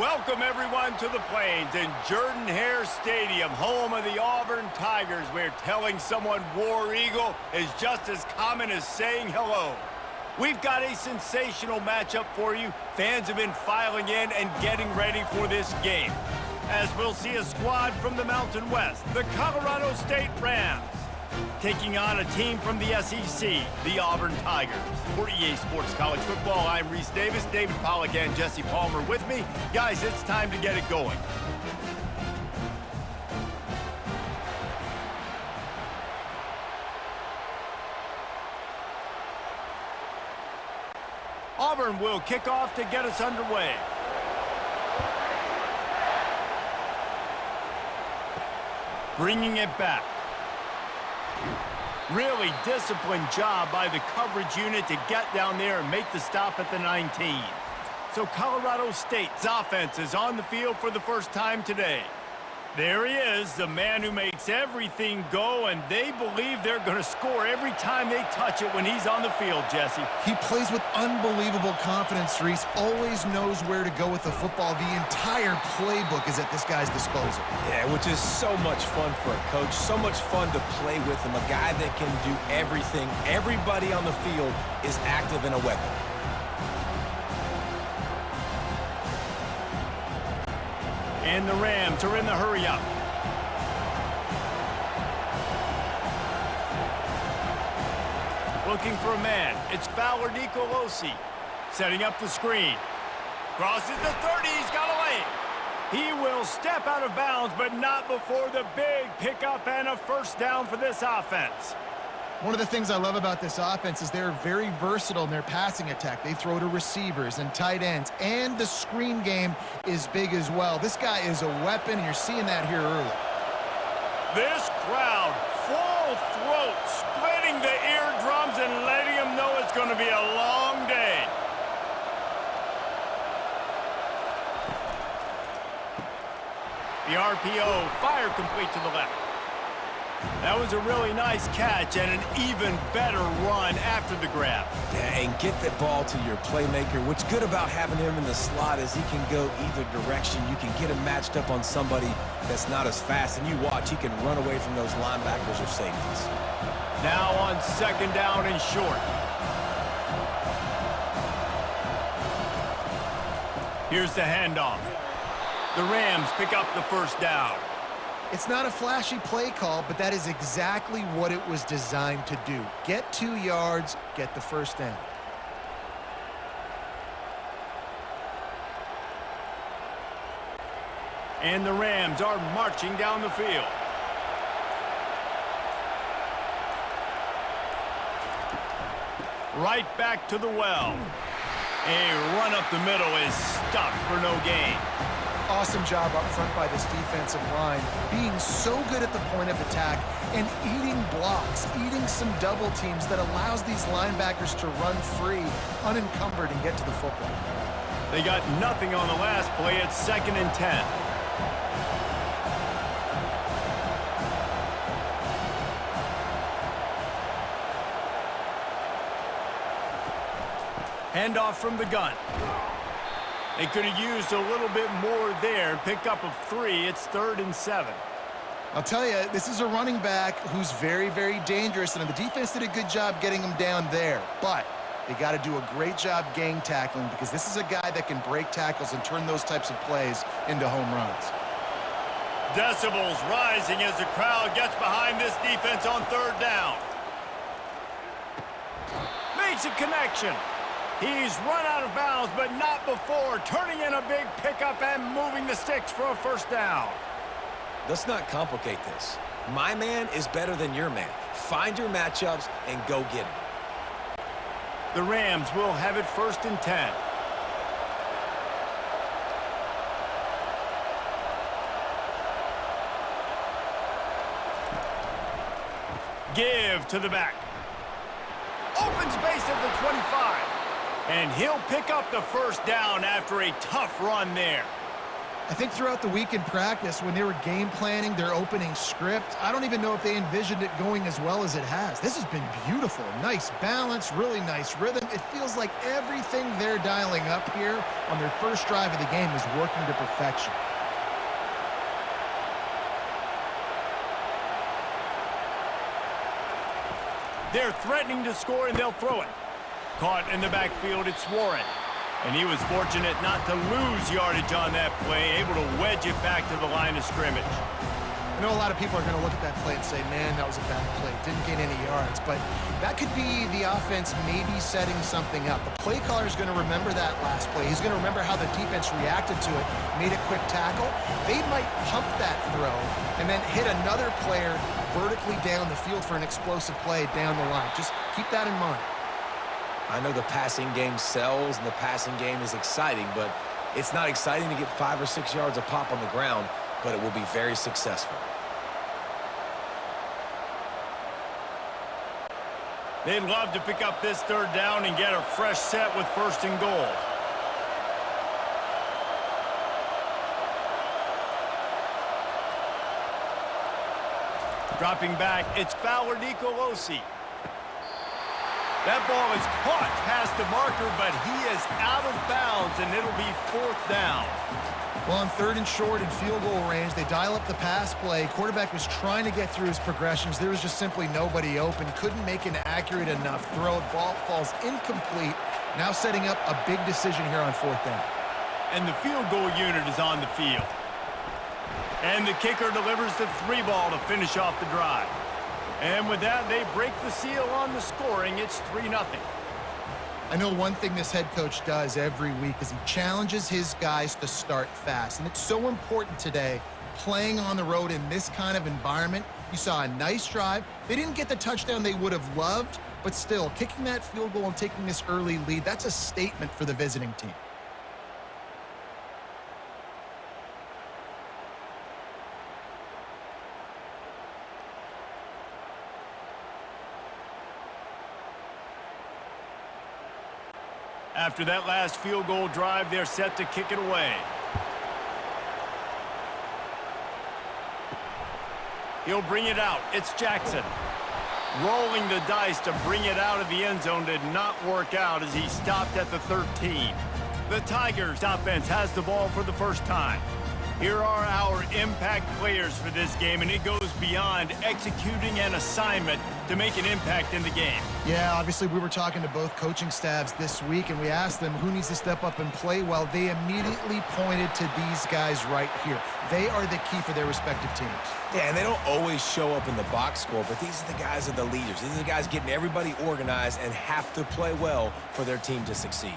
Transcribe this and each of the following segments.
Welcome, everyone, to the Plains in Jordan-Hare Stadium, home of the Auburn Tigers, where telling someone War Eagle is just as common as saying hello. We've got a sensational matchup for you. Fans have been filing in and getting ready for this game, as we'll see a squad from the Mountain West, the Colorado State Rams, taking on a team from the SEC, the Auburn Tigers. For EA Sports College Football, I'm Reese Davis, David Pollack, and Jesse Palmer with me. Guys, it's time to get it going. Auburn will kick off to get us underway. Bringing it back. Really disciplined job by the coverage unit to get down there and make the stop at the 19. So Colorado State's offense is on the field for the first time today. There he is, the man who makes everything go, and they believe they're going to score every time they touch it when he's on the field, Jesse. He plays with unbelievable confidence, Reese. Always knows where to go with the football. The entire playbook is at this guy's disposal. Yeah, which is so much fun for a coach. So much fun to play with him. A guy that can do everything. Everybody on the field is active in a weapon. And the Rams are in the hurry-up. Looking for a man. It's Fowler Nicolosi. Setting up the screen. Crosses the 30. He's got away. He will step out of bounds, but not before the big pickup and a first down for this offense. One of the things I love about this offense is they're very versatile in their passing attack. They throw to receivers and tight ends, and the screen game is big as well. This guy is a weapon, and you're seeing that here early. This crowd, full throat, splitting the eardrums and letting them know it's going to be a long day. The RPO, fire complete to the left. That was a really nice catch and an even better run after the grab. Yeah, and get the ball to your playmaker. What's good about having him in the slot is he can go either direction. You can get him matched up on somebody that's not as fast, and you watch, he can run away from those linebackers or safeties. Now on second down and short. Here's the handoff. The Rams pick up the first down. It's not a flashy play call, but that is exactly what it was designed to do. Get 2 yards, get the first down. And the Rams are marching down the field. Right back to the well. A run up the middle is stuffed for no gain. Awesome job up front by this defensive line, being so good at the point of attack and eating blocks, eating some double teams that allows these linebackers to run free, unencumbered, and get to the football. They got nothing on the last play. It's 2nd and 10. Handoff from the gun. They could have used a little bit more there. Pick up of 3. It's 3rd and 7. I'll tell you, this is a running back who's very, very dangerous, and the defense did a good job getting him down there. But they got to do a great job gang tackling, because this is a guy that can break tackles and turn those types of plays into home runs. Decibels rising as the crowd gets behind this defense on 3rd down. Makes a connection. He's run out of bounds, but not before turning in a big pickup and moving the sticks for a first down. Let's not complicate this. My man is better than your man. Find your matchups and go get him. The Rams will have it 1st and 10. Give to the back. Open space at the 25. And he'll pick up the first down after a tough run there. I think throughout the week in practice, when they were game planning their opening script, I don't even know if they envisioned it going as well as it has. This has been beautiful. Nice balance, really nice rhythm. It feels like everything they're dialing up here on their first drive of the game is working to perfection. They're threatening to score, and they'll throw it. Caught in the backfield, it's Warren. And he was fortunate not to lose yardage on that play, able to wedge it back to the line of scrimmage. I know a lot of people are going to look at that play and say, man, that was a bad play. Didn't gain any yards. But that could be the offense maybe setting something up. The play caller is going to remember that last play. He's going to remember how the defense reacted to it, made a quick tackle. They might pump that throw and then hit another player vertically down the field for an explosive play down the line. Just keep that in mind. I know the passing game sells and the passing game is exciting, but it's not exciting to get 5 or 6 yards a pop on the ground, but it will be very successful. They'd love to pick up this third down and get a fresh set with 1st and goal. Dropping back, it's Fowler Nicolosi. That ball is caught past the marker, but he is out of bounds, and it'll be 4th down. Well, on 3rd and short and field goal range, they dial up the pass play. Quarterback was trying to get through his progressions. There was just simply nobody open. Couldn't make an accurate enough throw. Ball falls incomplete. Now setting up a big decision here on 4th down. And the field goal unit is on the field. And the kicker delivers the 3 ball to finish off the drive. And with that, they break the seal on the scoring. It's 3-0. I know one thing this head coach does every week is he challenges his guys to start fast. And it's so important today, playing on the road in this kind of environment. You saw a nice drive. They didn't get the touchdown they would have loved, but still, kicking that field goal and taking this early lead, that's a statement for the visiting team. After that last field goal drive, they're set to kick it away. He'll bring it out. It's Jackson. Rolling the dice to bring it out of the end zone did not work out as he stopped at the 13. The Tigers offense has the ball for the first time. Here are our impact players for this game, and it goes beyond executing an assignment to make an impact in the game. Yeah, obviously we were talking to both coaching staffs this week, and we asked them who needs to step up and play well. They immediately pointed to these guys right here. They are the key for their respective teams. Yeah, and they don't always show up in the box score, but these are the guys that are the leaders. These are the guys getting everybody organized and have to play well for their team to succeed.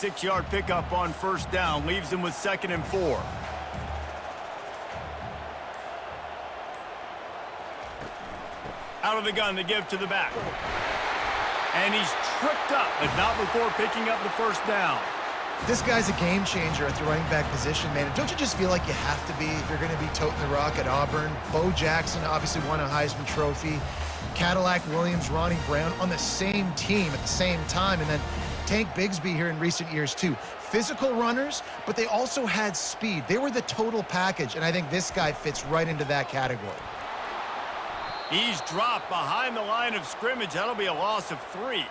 6-yard pickup on 1st down leaves them with 2nd and 4. Out of the gun to give to the back. And he's tripped up, but not before picking up the 1st down. This guy's a game changer at the running back position, man. Don't you just feel like you have to be if you're going to be toting the rock at Auburn? Bo Jackson obviously won a Heisman Trophy. Cadillac Williams, Ronnie Brown on the same team at the same time. And then Tank Bigsby here in recent years, too. Physical runners, but they also had speed. They were the total package, and I think this guy fits right into that category. He's dropped behind the line of scrimmage. That'll be a loss of 3.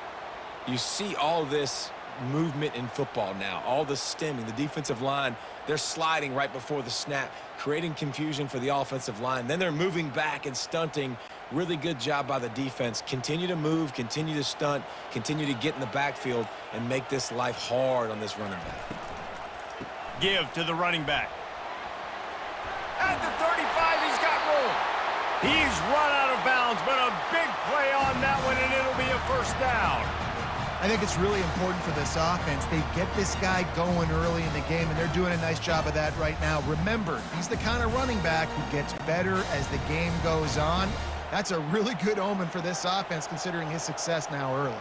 You see all this movement in football now, all the stemming, the defensive line, they're sliding right before the snap, creating confusion for the offensive line. Then they're moving back and stunting. Really good job by the defense. Continue to move, continue to stunt, continue to get in the backfield and make this life hard on this running back. Give to the running back. At the 35, he's got room. He's run out of bounds, but a big play on that one, and it'll be a 1st down. I think it's really important for this offense. They get this guy going early in the game, and they're doing a nice job of that right now. Remember, he's the kind of running back who gets better as the game goes on. That's a really good omen for this offense, considering his success now early.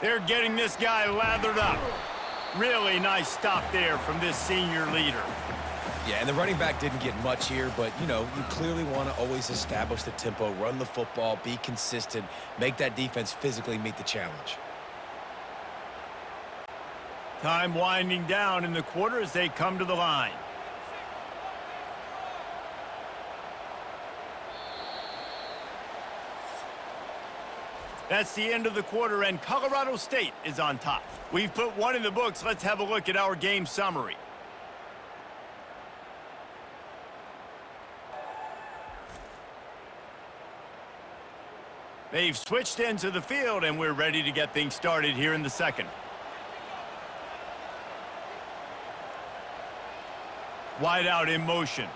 They're getting this guy lathered up. Really nice stop there from this senior leader. Yeah, and the running back didn't get much here, but, you know, you clearly want to always establish the tempo, run the football, be consistent, make that defense physically meet the challenge. Time winding down in the quarter as they come to the line. That's the end of the quarter, and Colorado State is on top. We've put one in the books. Let's have a look at our game summary. They've switched into the field, and we're ready to get things started here in the second. Wide out in motion.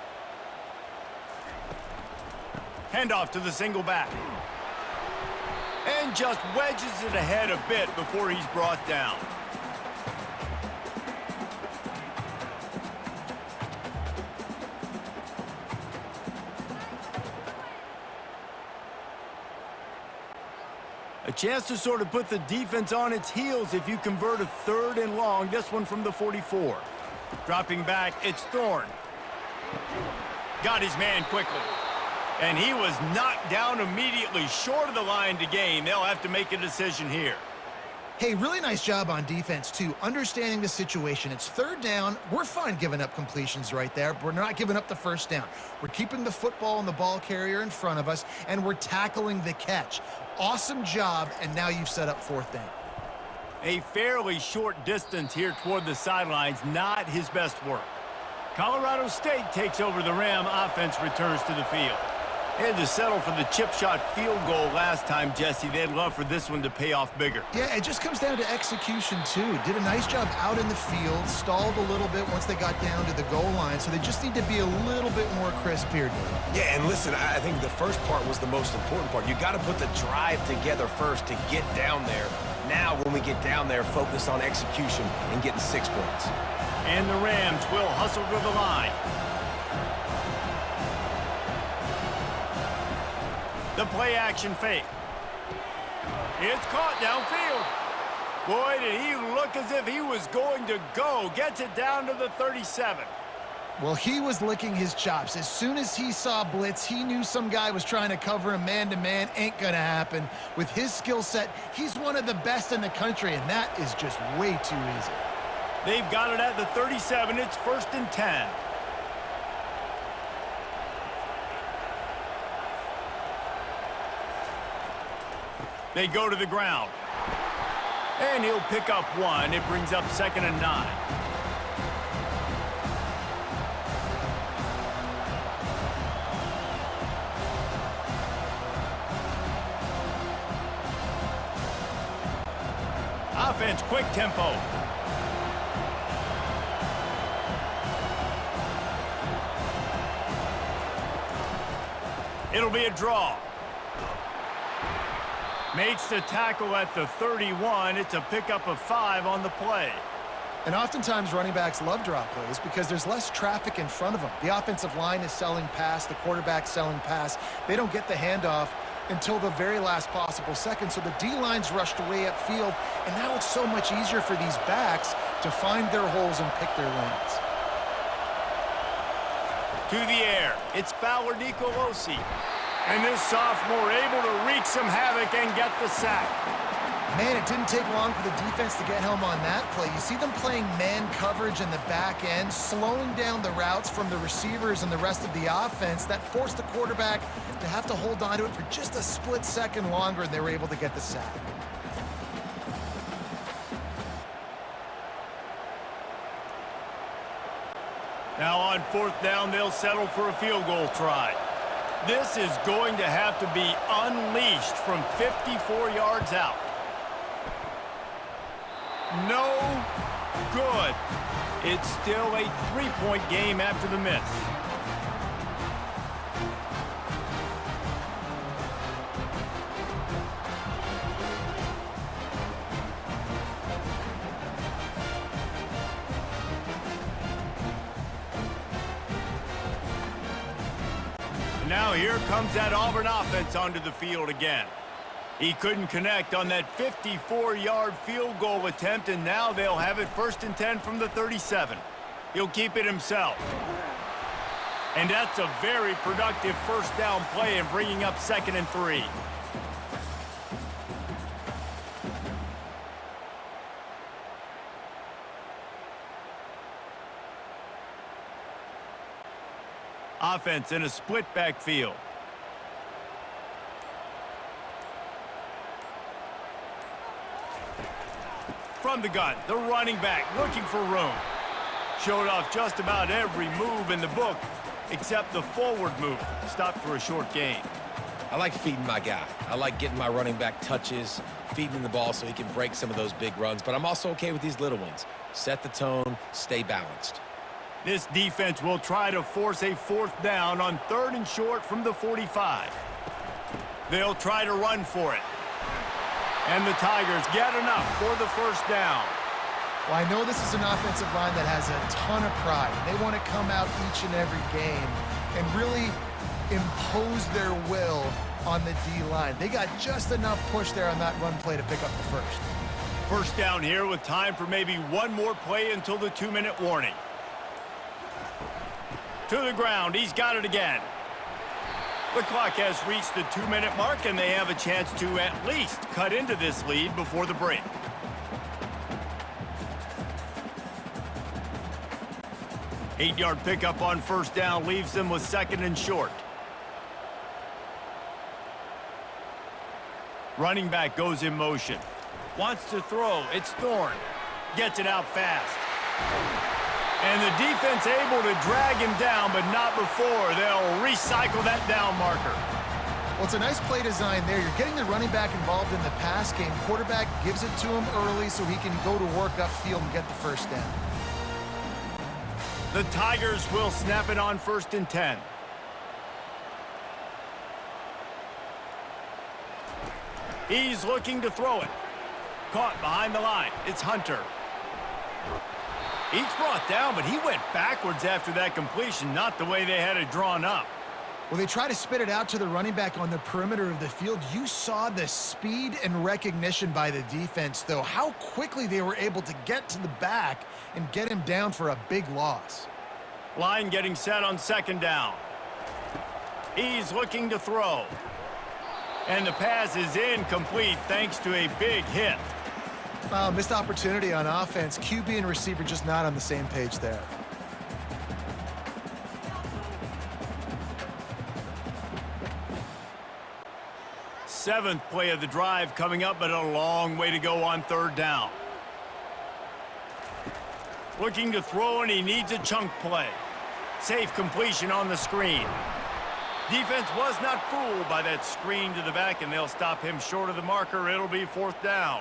Handoff to the single back. And just wedges it ahead a bit before he's brought down. A chance to sort of put the defense on its heels if you convert a 3rd and long. This one from the 44. Dropping back, it's Thorne. Got his man quickly. And he was knocked down immediately short of the line to gain. They'll have to make a decision here. Hey, really nice job on defense, too. Understanding the situation. It's 3rd down. We're fine giving up completions right there, but we're not giving up the 1st down. We're keeping the football and the ball carrier in front of us, and we're tackling the catch. Awesome job, and now you've set up 4th down. A fairly short distance here toward the sidelines, not his best work. Colorado State takes over the Ram. Offense returns to the field. They had to settle for the chip shot field goal last time, Jesse. They'd love for this one to pay off bigger. Yeah, it just comes down to execution, too. Did a nice job out in the field, stalled a little bit once they got down to the goal line, so they just need to be a little bit more crisp here, Dave. Yeah, and listen, I think the first part was the most important part. You got to put the drive together first to get down there. Now, when we get down there, focus on execution and getting 6 points. And the Rams will hustle to the line. The play action fake. It's caught downfield. Boy, did he look as if he was going to go. Gets it down to the 37. Well, he was licking his chops. As soon as he saw blitz, he knew some guy was trying to cover him man-to-man. Ain't gonna happen. With his skill set, he's one of the best in the country, and that is just way too easy. They've got it at the 37. It's 1st and 10. They go to the ground. And he'll pick up 1. It brings up 2nd and 9. Offense, quick tempo. It'll be a draw. Makes the tackle at the 31. It's a pickup of 5 on the play. And oftentimes running backs love draw plays because there's less traffic in front of them. The offensive line is selling pass, the quarterback's selling pass. They don't get the handoff until the very last possible second, so the D-line's rushed away upfield, and now it's so much easier for these backs to find their holes and pick their lanes. To the air, it's Fowler Nicolosi. And this sophomore able to wreak some havoc and get the sack. Man, it didn't take long for the defense to get home on that play. You see them playing man coverage in the back end, slowing down the routes from the receivers and the rest of the offense. That forced the quarterback to have to hold on to it for just a split second longer, and they were able to get the sack. Now on 4th down, they'll settle for a field goal try. This is going to have to be unleashed from 54 yards out. No good. It's still a 3-point game after the miss. Now here comes that Auburn offense onto the field again. He couldn't connect on that 54-yard field goal attempt, and now they'll have it 1st and 10 from the 37. He'll keep it himself. And that's a very productive first down play and bringing up 2nd and 3. Offense in a split backfield. From the gun, the running back looking for room. Showed off just about every move in the book except the forward move. Stopped for a short gain. I like feeding my guy. I like getting my running back touches, feeding him the ball so he can break some of those big runs, but I'm also okay with these little ones. Set the tone, stay balanced. This defense will try to force a 4th down on 3rd and short from the 45. They'll try to run for it. And the Tigers get enough for the first down. Well, I know this is an offensive line that has a ton of pride. They want to come out each and every game and really impose their will on the D-line. They got just enough push there on that run play to pick up the first. First down here with time for maybe one more play until the 2-minute warning. To the ground, he's got it again. The clock has reached the 2-minute mark, and they have a chance to at least cut into this lead before the break. Eight-yard pickup on first down leaves them with 2nd and short. Running back goes in motion. Wants to throw. It's Thorne. Gets it out fast. And the defense able to drag him down, but not before. They'll recycle that down marker. Well, it's a nice play design there. You're getting the running back involved in the pass game. Quarterback gives it to him early so he can go to work upfield and get the first down. The Tigers will snap it on 1st and 10. He's looking to throw it. Caught behind the line. It's Hunter. He's brought down, but he went backwards after that completion, not the way they had it drawn up. Well, they try to spit it out to the running back on the perimeter of the field. You saw the speed and recognition by the defense, though. How quickly they were able to get to the back and get him down for a big loss. Line getting set on 2nd down. He's looking to throw. And the pass is incomplete thanks to a big hit. Missed opportunity on offense. QB and receiver just not on the same page there. Seventh play of the drive coming up, but a long way to go on 3rd down. Looking to throw, and he needs a chunk play. Safe completion on the screen. Defense was not fooled by that screen to the back, and they'll stop him short of the marker. It'll be 4th down.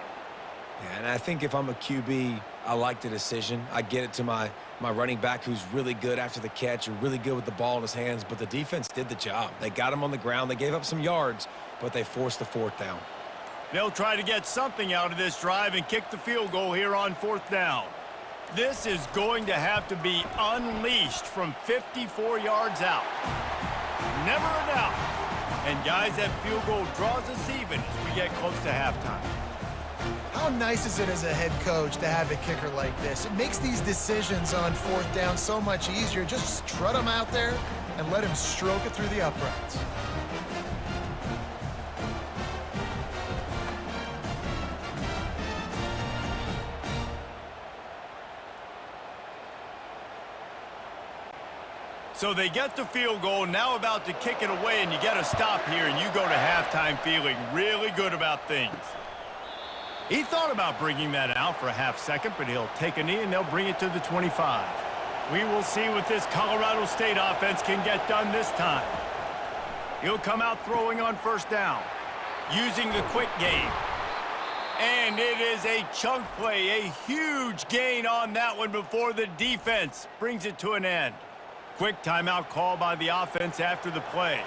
Yeah, and I think if I'm a QB, I like the decision. I get it to my running back who's really good after the catch and really good with the ball in his hands, but the defense did the job. They got him on the ground. They gave up some yards, but they forced the 4th down. They'll try to get something out of this drive and kick the field goal here on 4th down. This is going to have to be unleashed from 54 yards out. Never a doubt. And guys, that field goal draws us even as we get close to halftime. How nice is it as a head coach to have a kicker like this? It makes these decisions on 4th down so much easier. Just strut him out there and let him stroke it through the uprights. So they get the field goal, now about to kick it away, and you get a stop here, and you go to halftime feeling really good about things. He thought about bringing that out for a half second, but he'll take a knee, and they'll bring it to the 25. We will see what this Colorado State offense can get done this time. He'll come out throwing on 1st down, using the quick game. And it is a chunk play, a huge gain on that one before the defense brings it to an end. Quick timeout call by the offense after the play.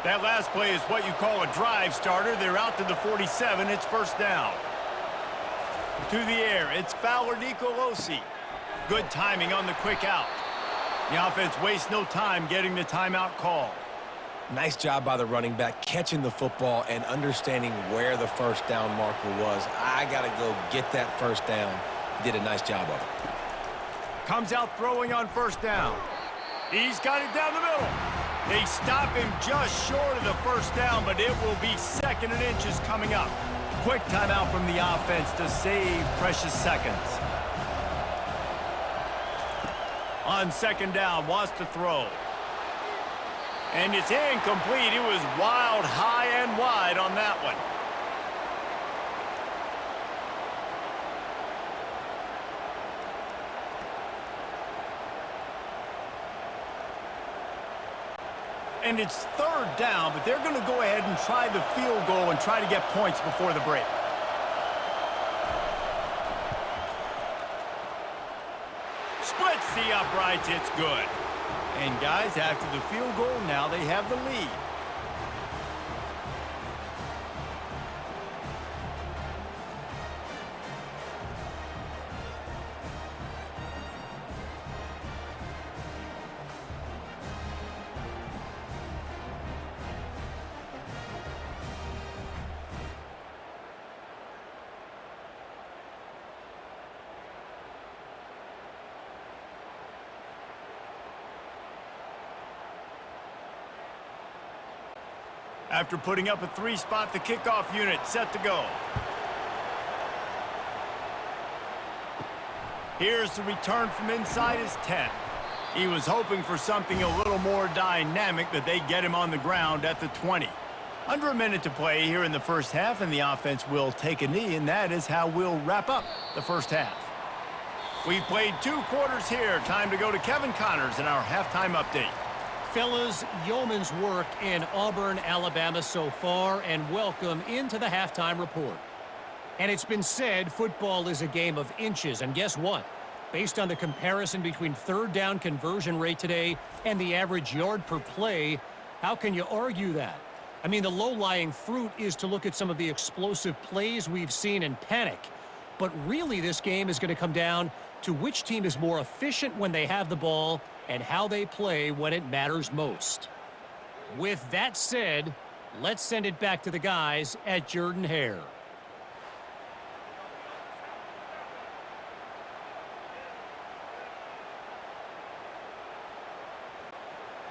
That last play is what you call a drive starter. They're out to the 47. It's 1st down. To the air, it's Fowler Nicolosi. Good timing on the quick out. The offense wastes no time getting the timeout call. Nice job by the running back catching the football and understanding where the 1st down marker was. I got to go get that 1st down. He did a nice job of it. Comes out throwing on 1st down. He's got it down the middle. They stop him just short of the first down, but it will be 2nd and inches coming up. Quick timeout from the offense to save precious seconds. On 2nd down, wants to throw. And it's incomplete. It was wild, high and wide on that one. And it's 3rd down, but they're going to go ahead and try the field goal and try to get points before the break. Splits the uprights. It's good. And guys, after the field goal, now they have the lead. After putting up a 3-spot, the kickoff unit set to go. Here's the return from inside his 10. He was hoping for something a little more dynamic, but they get him on the ground at the 20. Under a minute to play here in the first half, and the offense will take a knee, and that is how we'll wrap up the first half. We've played 2 quarters here. Time to go to Kevin Connors in our halftime update. Fellas, yeoman's work in Auburn, Alabama so far, and welcome into the halftime report. And it's been said football is a game of inches, and guess what? Based on the comparison between 3rd down conversion rate today and the average yard per play, how can you argue that? I mean, the low-lying fruit is to look at some of the explosive plays we've seen and panic. But really, this game is going to come down to which team is more efficient when they have the ball and how they play when it matters most. With that said, let's send it back to the guys at Jordan-Hare.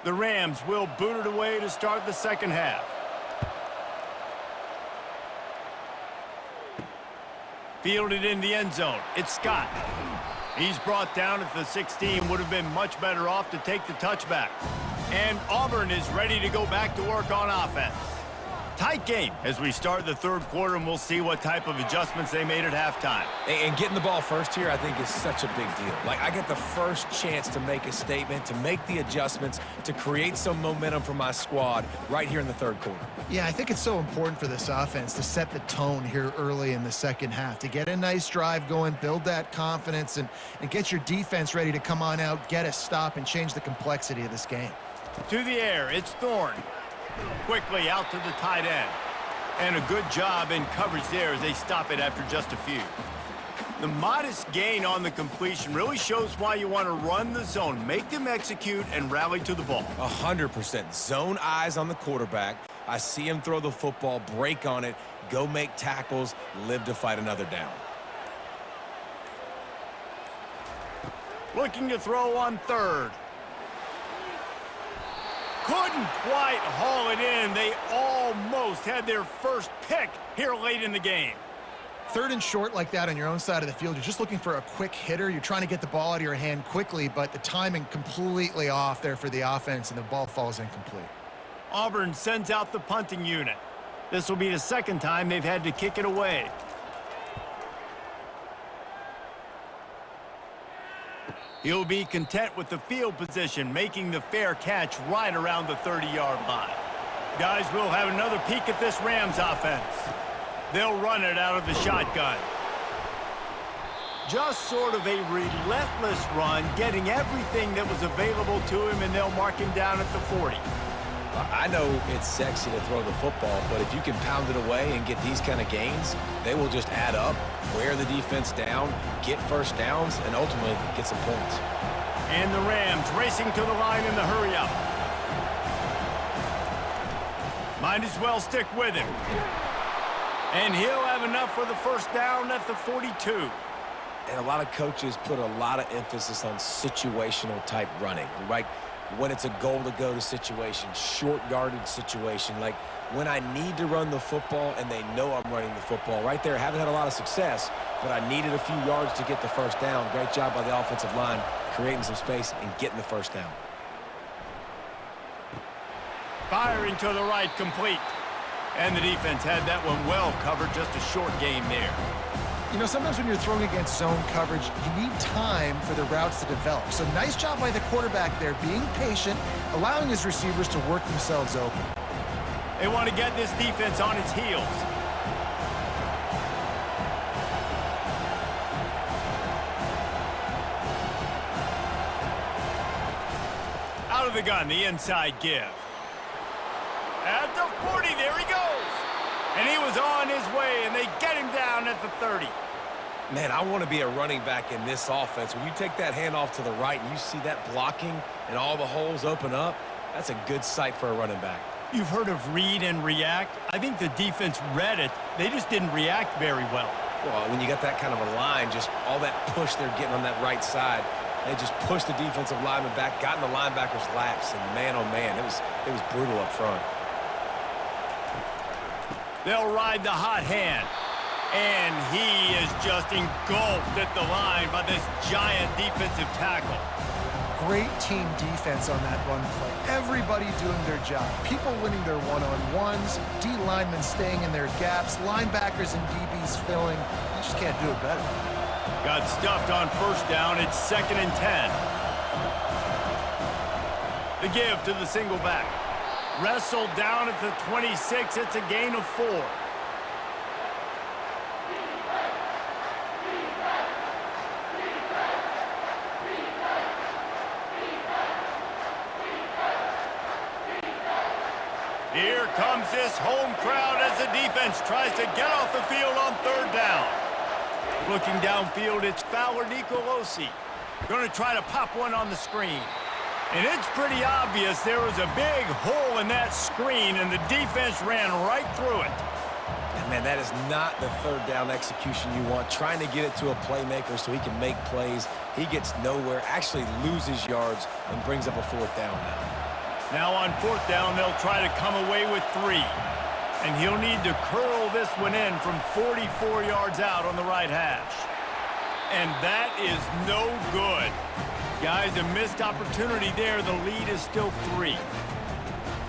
The Rams will boot it away to start the second half. Fielded in the end zone. It's Scott. He's brought down at the 16. Would have been much better off to take the touchback. And Auburn is ready to go back to work on offense. Tight game as we start the 3rd quarter, and we'll see what type of adjustments they made at halftime. And getting the ball first here, I think, is such a big deal. Like, I get the first chance to make a statement, to make the adjustments, to create some momentum for my squad right here in the 3rd quarter. Yeah, I think it's so important for this offense to set the tone here early in the second half, to get a nice drive going, build that confidence, and get your defense ready to come on out, get a stop, and change the complexity of this game. To the air, it's Thorne. Quickly out to the tight end. And a good job in coverage there as they stop it after just a few. The modest gain on the completion really shows why you want to run the zone. Make them execute and rally to the ball. 100%. Zone eyes on the quarterback. I see him throw the football, break on it, go make tackles, live to fight another down. Looking to throw on 3rd. Couldn't quite haul it in. They almost had their first pick here late in the game. 3rd and short like that on your own side of the field, you're just looking for a quick hitter. You're trying to get the ball out of your hand quickly, but the timing completely off there for the offense, and the ball falls incomplete. Auburn sends out the punting unit. This will be the 2nd time they've had to kick it away. He'll be content with the field position, making the fair catch right around the 30-yard line. Guys, we'll have another peek at this Rams offense. They'll run it out of the shotgun. Just sort of a relentless run, getting everything that was available to him, and they'll mark him down at the 40. I know it's sexy to throw the football, but if you can pound it away and get these kind of gains, they will just add up, wear the defense down, get first downs, and ultimately get some points. And the Rams racing to the line in the hurry-up. Might as well stick with him. And he'll have enough for the first down at the 42. And a lot of coaches put a lot of emphasis on situational type running, right? when it's a goal-to-go situation, short yardage situation, like when I need to run the football and they know I'm running the football. Right there, haven't had a lot of success, but I needed a few yards to get the first down. Great job by the offensive line, creating some space and getting the first down. Firing to the right, complete. And the defense had that one well covered, just a short game there. You know, sometimes when you're throwing against zone coverage, you need time for the routes to develop. So nice job by the quarterback there, being patient, allowing his receivers to work themselves open. They want to get this defense on its heels. Out of the gun, the inside give. At the 40, there he goes. And he was on his way, and they get him down at the 30. Man, I want to be a running back in this offense. When you take that handoff to the right and you see that blocking and all the holes open up, that's a good sight for a running back. You've heard of read and react. I think the defense read it. They just didn't react very well. Well, when you got that kind of a line, just all that push they're getting on that right side, they just pushed the defensive lineman back, got in the linebacker's laps, and man, oh man, it was brutal up front. They'll ride the hot hand. And he is just engulfed at the line by this giant defensive tackle. Great team defense on that run play. Everybody doing their job. People winning their one-on-ones, D linemen staying in their gaps, linebackers and DBs filling. You just can't do it better. Got stuffed on first down. It's 2nd and 10. The give to the single back. Wrestled down at the 26. It's a gain of 4. Here comes this home crowd as the defense tries to get off the field on 3rd down. Looking downfield, it's Fowler Nicolosi. Going to try to pop one on the screen. And it's pretty obvious there was a big hole in that screen, and the defense ran right through it. And man, that is not the 3rd down execution you want. Trying to get it to a playmaker so he can make plays. He gets nowhere, actually loses yards, and brings up a 4th down now. Now on 4th down, they'll try to come away with 3. And he'll need to curl this one in from 44 yards out on the right hash. And that is no good. Guys, a missed opportunity there. The lead is still 3.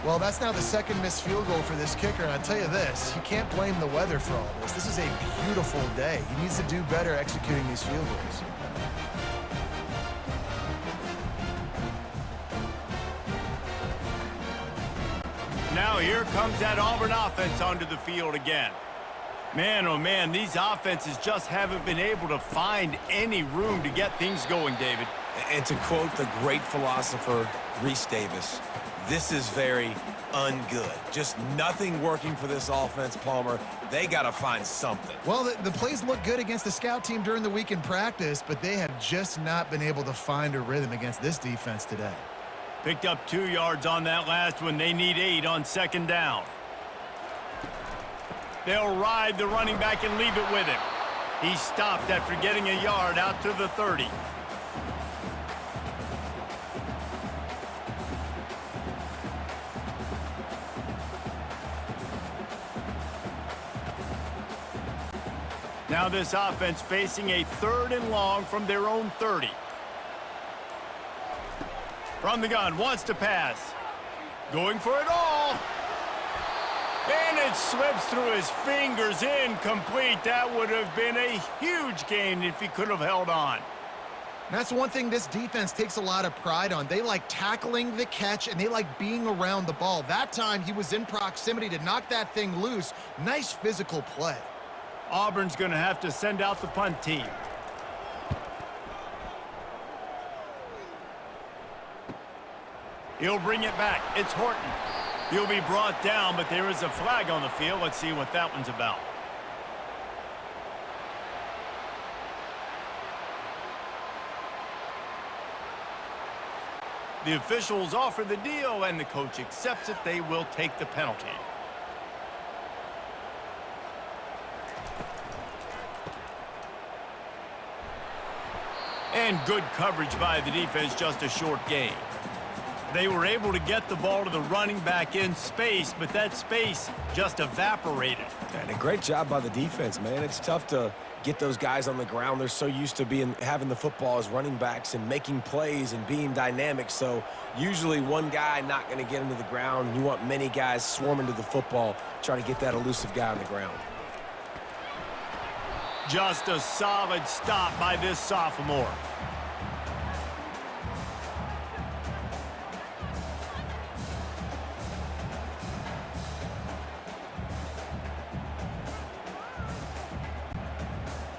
Well, that's now the 2nd missed field goal for this kicker, and I'll tell you this, you can't blame the weather for all this. This is a beautiful day. He needs to do better executing these field goals. Now here comes that Auburn offense onto the field again. Man, oh man, these offenses just haven't been able to find any room to get things going, David. And to quote the great philosopher, Reese Davis, this is very ungood. Just nothing working for this offense, Palmer. They got to find something. Well, the plays look good against the scout team during the week in practice, but they have just not been able to find a rhythm against this defense today. Picked up 2 yards on that last one. They need 8 on 2nd down. They'll ride the running back and leave it with him. He stopped after getting a yard out to the 30. Now this offense facing a 3rd and long from their own 30. From the gun, wants to pass. Going for it all. And it slips through his fingers, incomplete. That would have been a huge gain if he could have held on. That's one thing this defense takes a lot of pride on. They like tackling the catch, and they like being around the ball. That time, he was in proximity to knock that thing loose. Nice physical play. Auburn's going to have to send out the punt team. He'll bring it back. It's Horton. He'll be brought down, but there is a flag on the field. Let's see what that one's about. The officials offer the deal, and the coach accepts it. They will take the penalty. And good coverage by the defense, just a short gain. They were able to get the ball to the running back in space, but that space just evaporated. And a great job by the defense, man. It's tough to get those guys on the ground. They're so used to having the football as running backs and making plays and being dynamic. So usually one guy not going to get into the ground. You want many guys swarming to the football, trying to get that elusive guy on the ground. Just a solid stop by this sophomore.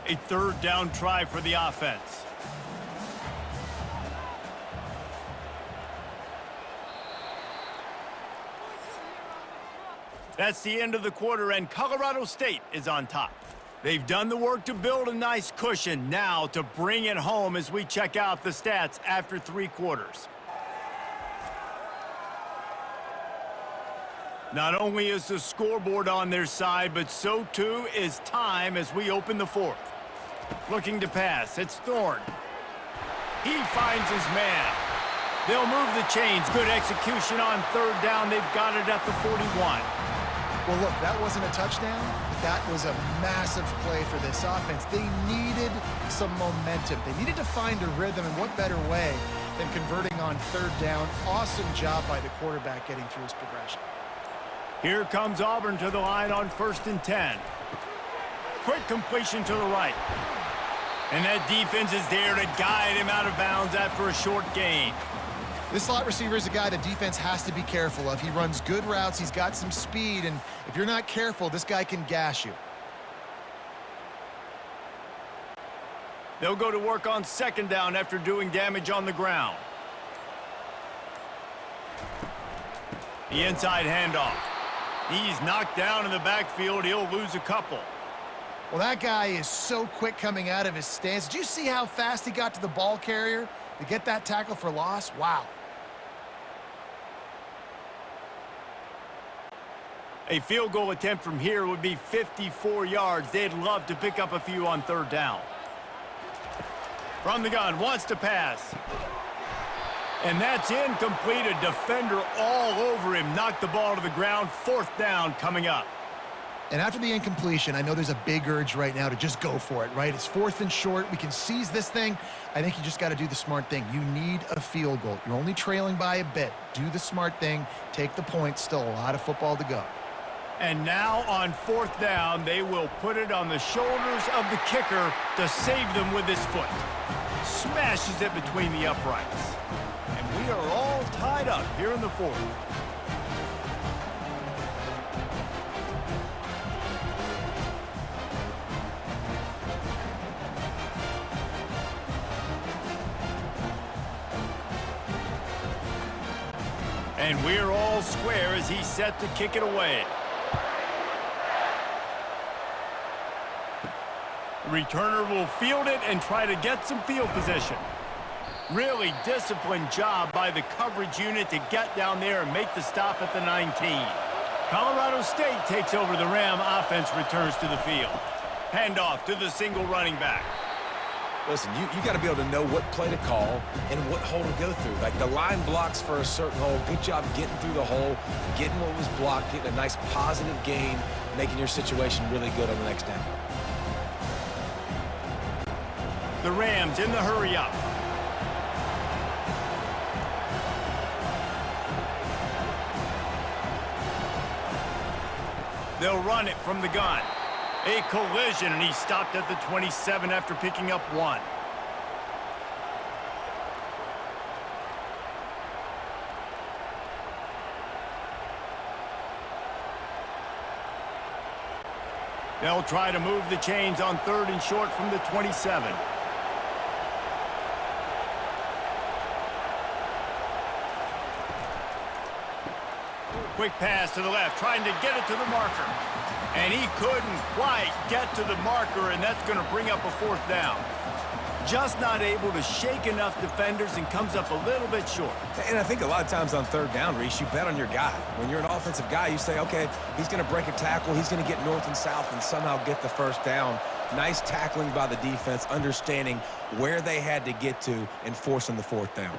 A third down try for the offense. That's the end of the quarter, and Colorado State is on top. They've done the work to build a nice cushion. Now to bring it home as we check out the stats after 3 quarters. Not only is the scoreboard on their side, but so too is time as we open the 4th. Looking to pass, it's Thorne. He finds his man. They'll move the chains. Good execution on 3rd down. They've got it at the 41. Well, look, that wasn't a touchdown, but that was a massive play for this offense. They needed some momentum. They needed to find a rhythm, and what better way than converting on 3rd down. Awesome job by the quarterback getting through his progression. Here comes Auburn to the line on 1st and 10. Quick completion to the right. And that defense is there to guide him out of bounds after a short gain. This slot receiver is a guy the defense has to be careful of. He runs good routes. He's got some speed, and if you're not careful, this guy can gash you. They'll go to work on 2nd down after doing damage on the ground. The inside handoff. He's knocked down in the backfield. He'll lose a couple. Well, that guy is so quick coming out of his stance. Did you see how fast he got to the ball carrier to get that tackle for loss? Wow. A field goal attempt from here would be 54 yards. They'd love to pick up a few on 3rd down. From the gun, wants to pass. And that's incomplete. A defender all over him. Knocked the ball to the ground. 4th down coming up. And after the incompletion, I know there's a big urge right now to just go for it, right? It's 4th and short. We can seize this thing. I think you just got to do the smart thing. You need a field goal. You're only trailing by a bit. Do the smart thing. Take the point. Still a lot of football to go. And now on 4th down, they will put it on the shoulders of the kicker to save them with his foot. Smashes it between the uprights. And we are all tied up here in the 4th. And we're all square as he's set to kick it away. Returner will field it and try to get some field position. Really disciplined job by the coverage unit to get down there and make the stop at the 19. Colorado State takes over the Ram. Offense returns to the field. Handoff to the single running back. Listen, you got to be able to know what play to call and what hole to go through. Like the line blocks for a certain hole. Good job getting through the hole, getting what was blocked, getting a nice positive gain, making your situation really good on the next down. The Rams in the hurry up. They'll run it from the gun. A collision, and he stopped at the 27 after picking up 1. They'll try to move the chains on 3rd and short from the 27. Quick pass to the left, trying to get it to the marker. And he couldn't quite get to the marker, and that's going to bring up a 4th down. Just not able to shake enough defenders and comes up a little bit short. And I think a lot of times on 3rd down, Reese, you bet on your guy. When you're an offensive guy, you say, okay, he's going to break a tackle, he's going to get north and south and somehow get the 1st down. Nice tackling by the defense, understanding where they had to get to and forcing the 4th down.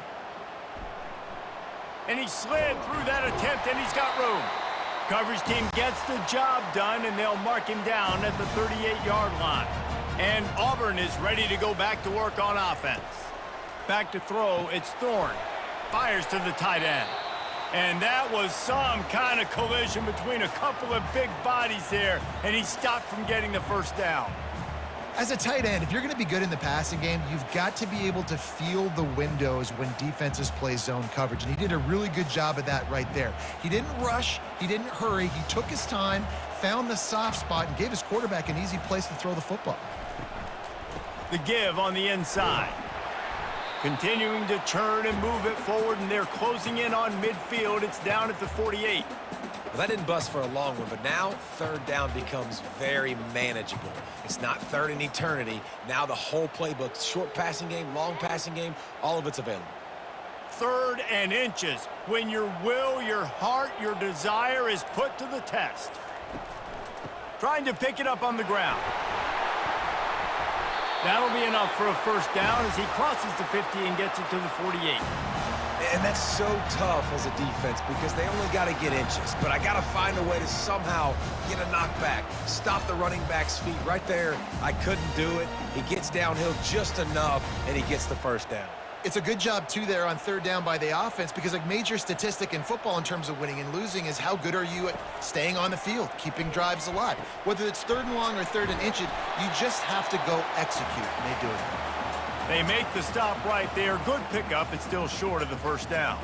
And he slid through that attempt, and he's got room. Coverage team gets the job done, and they'll mark him down at the 38-yard line. And Auburn is ready to go back to work on offense. Back to throw, it's Thorne. Fires to the tight end. And that was some kind of collision between a couple of big bodies there, and he stopped from getting the first down. As a tight end, if you're going to be good in the passing game, you've got to be able to feel the windows when defenses play zone coverage, and he did a really good job of that right there. He didn't rush, he didn't hurry, he took his time, found the soft spot, and gave his quarterback an easy place to throw the football. The give on the inside. Continuing to turn and move it forward, and they're closing in on midfield. It's down at the 48. Well, that didn't bust for a long one, but now third down becomes very manageable. It's not third in eternity. Now the whole playbook, short passing game, long passing game, all of it's available. 3rd and inches. When your will, your heart, your desire is put to the test. Trying to pick it up on the ground. That'll be enough for a first down as he crosses the 50 and gets it to the 48. And that's so tough as a defense because they only got to get inches. But I got to find a way to somehow get a knockback, stop the running back's feet right there. I couldn't do it. He gets downhill just enough, and he gets the first down. It's a good job, too, there on third down by the offense because a major statistic in football in terms of winning and losing is how good are you at staying on the field, keeping drives alive. Whether it's 3rd and long or 3rd and inches, you just have to go execute, and they do it. They make the stop right there. Good pickup. It's still short of the first down.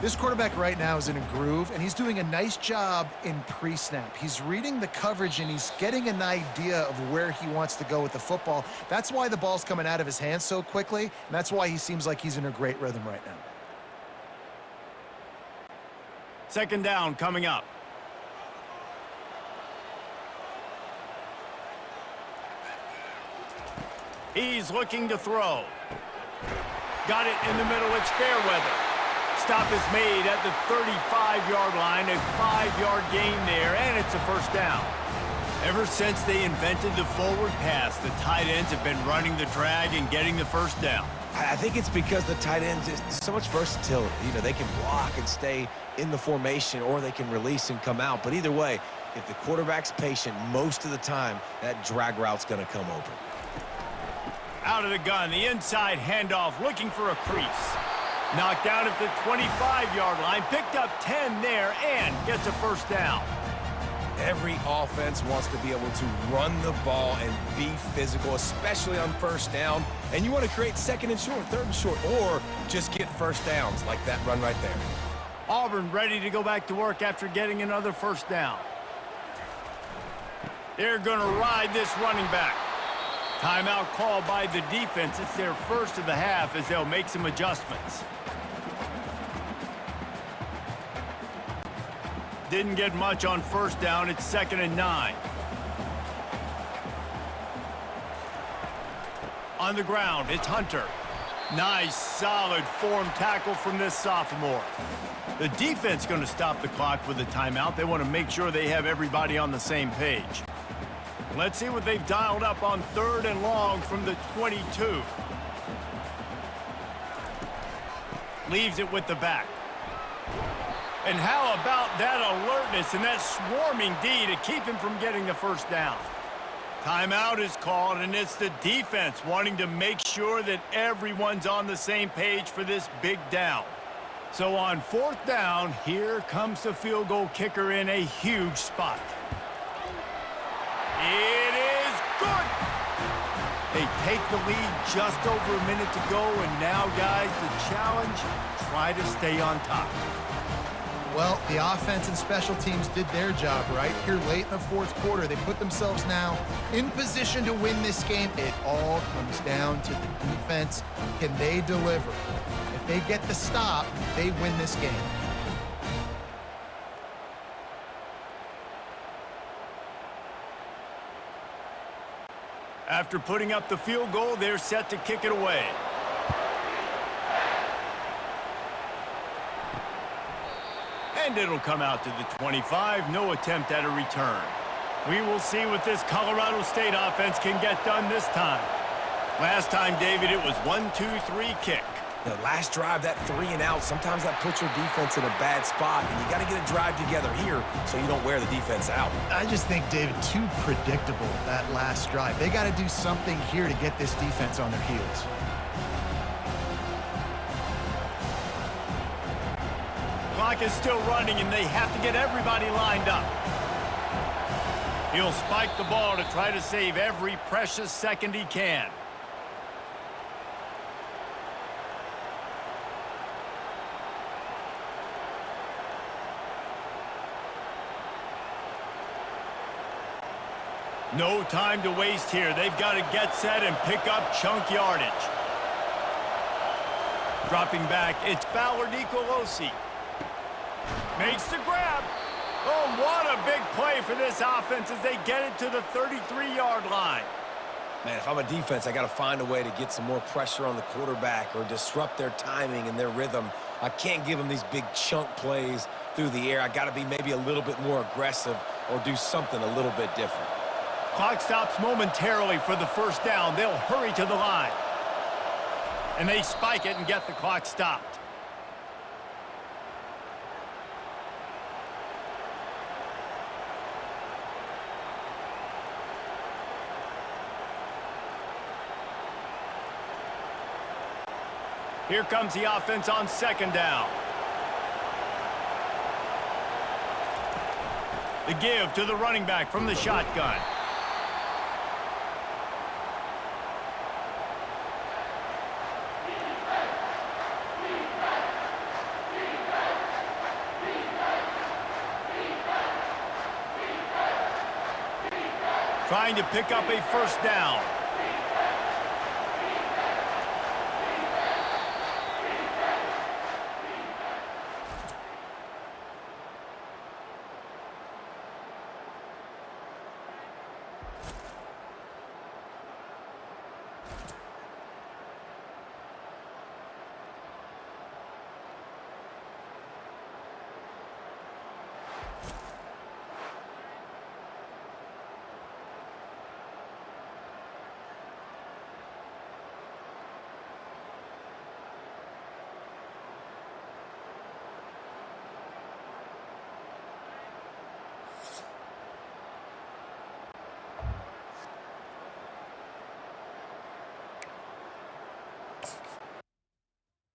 This quarterback right now is in a groove, and he's doing a nice job in pre-snap. He's reading the coverage, and he's getting an idea of where he wants to go with the football. That's why the ball's coming out of his hands so quickly, and that's why he seems like he's in a great rhythm right now. 2nd down coming up. He's looking to throw. Got it in the middle. It's Fairweather. Stop is made at the 35-yard line. A 5-yard gain there, and it's a first down. Ever since they invented the forward pass, the tight ends have been running the drag and getting the first down. I think it's because the tight ends is so much versatility. You know, they can block and stay in the formation, or they can release and come out. But either way, if the quarterback's patient most of the time, that drag route's going to come open. Out of the gun, the inside handoff, looking for a crease. Knocked down at the 25-yard line, picked up 10 there, and gets a first down. Every offense wants to be able to run the ball and be physical, especially on first down. And you want to create 2nd and short, 3rd and short, or just get first downs like that run right there. Auburn ready to go back to work after getting another first down. They're going to ride this running back. Timeout called by the defense. It's their first of the half as they'll make some adjustments. Didn't get much on first down. It's 2nd and 9. On the ground, it's Hunter. Nice, solid form tackle from this sophomore. The defense going to stop the clock with a timeout. They want to make sure they have everybody on the same page. Let's see what they've dialed up on 3rd and long from the 22. Leaves it with the back. And how about that alertness and that swarming D to keep him from getting the first down? Timeout is called, and it's the defense wanting to make sure that everyone's on the same page for this big down. So on 4th down, here comes the field goal kicker in a huge spot. It is good. They take the lead just over a minute to go, and now, guys, the challenge, try to stay on top. Well, the offense and special teams did their job right here late in the 4th quarter. They put themselves now in position to win this game. It all comes down to the defense. Can they deliver? If they get the stop, they win this game. After putting up the field goal, they're set to kick it away. And it'll come out to the 25. No attempt at a return. We will see what this Colorado State offense can get done this time. Last time, David, it was 1-2-3 kick. The last drive, that 3 and out, sometimes that puts your defense in a bad spot, and you got to get a drive together here so you don't wear the defense out. I just think, David, too predictable, that last drive. They got to do something here to get this defense on their heels. Clock is still running, and they have to get everybody lined up. He'll spike the ball to try to save every precious second he can. No time to waste here. They've got to get set and pick up chunk yardage. Dropping back, it's Fowler Nicolosi. Makes the grab. Oh, what a big play for this offense as they get it to the 33-yard line. Man, if I'm a defense, I got to find a way to get some more pressure on the quarterback or disrupt their timing and their rhythm. I can't give them these big chunk plays through the air. I got to be maybe a little bit more aggressive or do something a little bit different. Clock stops momentarily for the first down. They'll hurry to the line. And they spike it and get the clock stopped. Here comes the offense on second down. The give to the running back from the shotgun. Trying to pick up a first down.